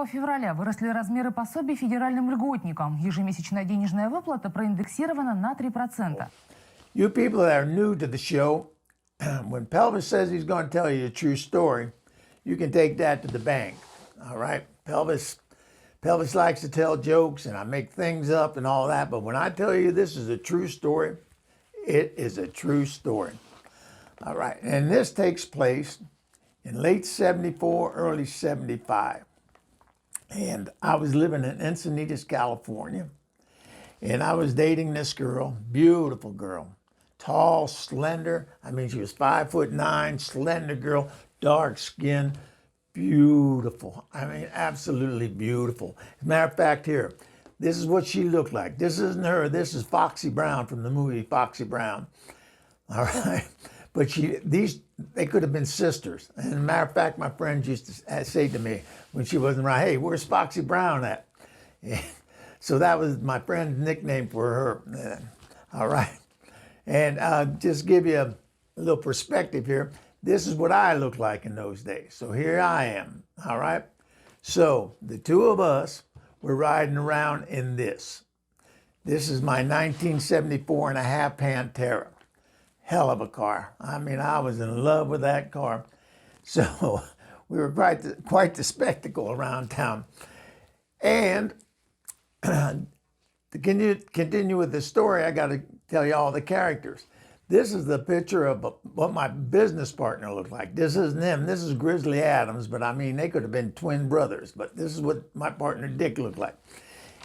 февраля выросли размеры пособий федеральным льготникам. Ежемесячная денежная выплата проиндексирована на 3%. You people that are new to the show, when Pelvis says he's going to tell you a true story, you can take that to the bank. All right? Pelvis likes to tell jokes and I make things up and all that, but when I tell you this is a true story, it is a true story. All right, and this takes place in late 74, early 75. And I was living in Encinitas, California, and I was dating this girl, beautiful girl, tall, slender. I mean, she was 5'9", slender girl, dark skin, beautiful. I mean, absolutely beautiful. As a matter of fact, here, this is what she looked like. This isn't her. This is Foxy Brown from the movie Foxy Brown. All right. But they could have been sisters. And as a matter of fact, my friends used to say to me when she wasn't right, hey, where's Foxy Brown at? So that was my friend's nickname for her. All right. And just give you a little perspective here. This is what I looked like in those days. So here I am. All right. So the two of us were riding around in this. This is my 1974 and a half Pantera. Hell of a car. I mean, I was in love with that car. So we were quite the spectacle around town. And to continue with the story, I got to tell you all the characters. This is the picture of what my business partner looked like. This isn't him. This is Grizzly Adams, but I mean, they could have been twin brothers, but this is what my partner Dick looked like.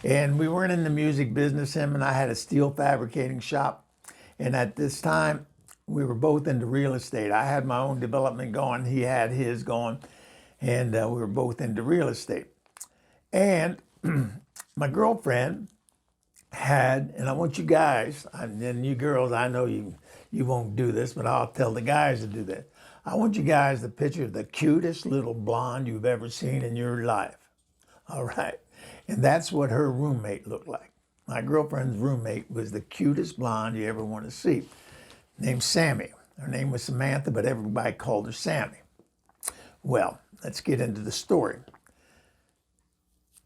And we weren't in the music business. Him and I had a steel fabricating shop. And at this time, we were both into real estate. I had my own development going. He had his going. And we were both into real estate. And my girlfriend had, and I want you guys, and you girls, I know you won't do this, but I'll tell the guys to do that. I want you guys to picture the cutest little blonde you've ever seen in your life. All right. And that's what her roommate looked like. My girlfriend's roommate was the cutest blonde you ever want to see, named Sammy. Her name was Samantha, but everybody called her Sammy. Well, let's get into the story.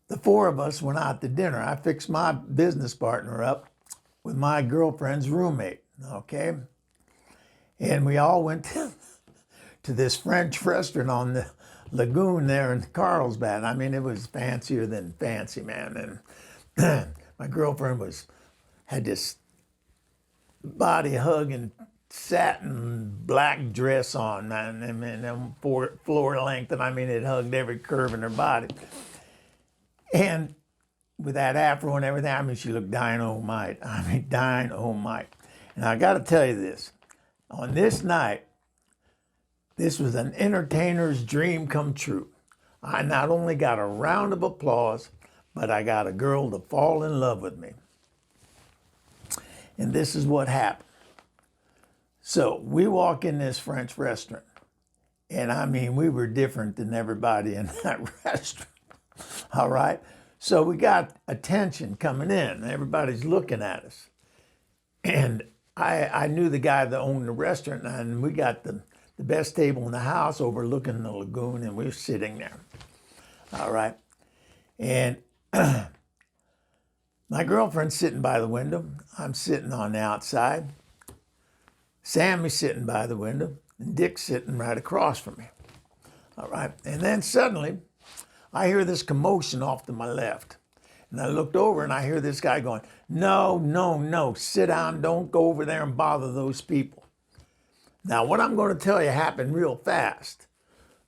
The four of us went out to dinner. I fixed my business partner up with my girlfriend's roommate, okay? And we all went to this French restaurant on the lagoon there in Carlsbad. I mean, it was fancier than fancy, man. And my girlfriend had this body-hugging satin black dress on, man, and floor length, and I mean, it hugged every curve in her body. And with that afro and everything, I mean, she looked dynamite. I mean, dynamite. And I got to tell you this. On this night, this was an entertainer's dream come true. I not only got a round of applause, but I got a girl to fall in love with me. And this is what happened. So we walk in this French restaurant, and I mean, we were different than everybody in that restaurant. All right. So we got attention coming in. Everybody's looking at us. And I knew the guy that owned the restaurant, and we got the best table in the house overlooking the lagoon, and we were sitting there. All right. And my girlfriend's sitting by the window. I'm sitting on the outside. Sammy's sitting by the window, and Dick's sitting right across from me. All right. And then suddenly, I hear this commotion off to my left. And I looked over and I hear this guy going, no, no, no, sit down, don't go over there and bother those people. Now, what I'm going to tell you happened real fast,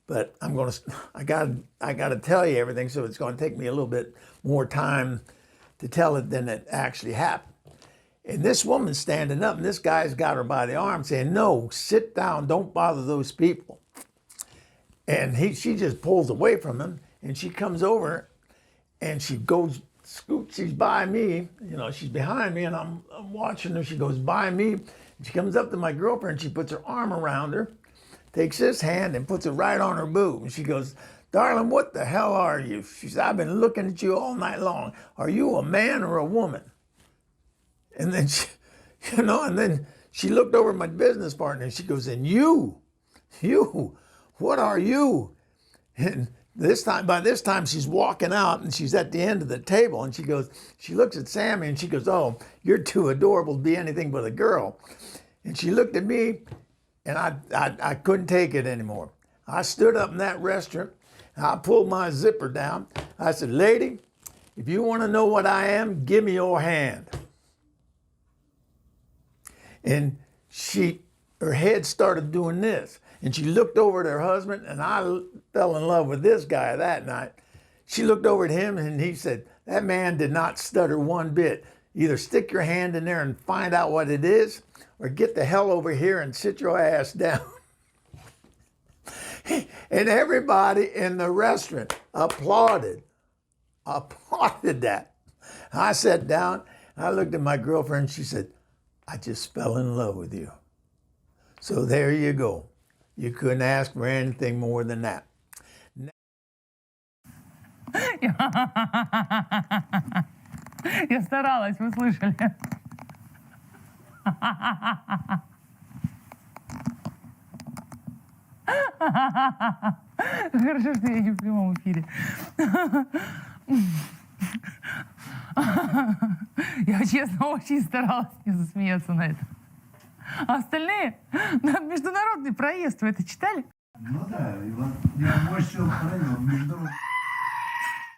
but I got to tell you everything, so it's going to take me a little bit more time to tell it than it actually happened. And this woman's standing up, and this guy's got her by the arm saying, no, sit down, don't bother those people. And she just pulls away from him. And she comes over and she goes, she's by me, she's behind me and I'm watching her. She goes by me and she comes up to my girlfriend. She puts her arm around her, takes his hand and puts it right on her boob. And she goes, darling, what the hell are you? She says, I've been looking at you all night long. Are you a man or a woman? And then she looked over at my business partner and she goes, and you, what are you? And By this time, she's walking out and she's at the end of the table and she looks at Sammy and she goes, "Oh, you're too adorable to be anything but a girl." And she looked at me and I couldn't take it anymore. I stood up in that restaurant and I pulled my zipper down. I said, "Lady, if you want to know what I am, give me your hand." And her head started doing this. And she looked over at her husband, and I fell in love with this guy that night. She looked over at him, and he said, "That man did not stutter one bit. Either stick your hand in there and find out what it is, or get the hell over here and sit your ass down." And everybody in the restaurant applauded that. I sat down, I looked at my girlfriend, and she said, "I just fell in love with you." So there you go. You couldn't ask for anything more than that. Я старалась, вы слышали. Хорошо, что я не в прямом эфире. Я, честно, очень старалась не засмеяться на это. А остальные? Международный проезд, вы это читали? Ну да, и вот я больше всего поразил международный.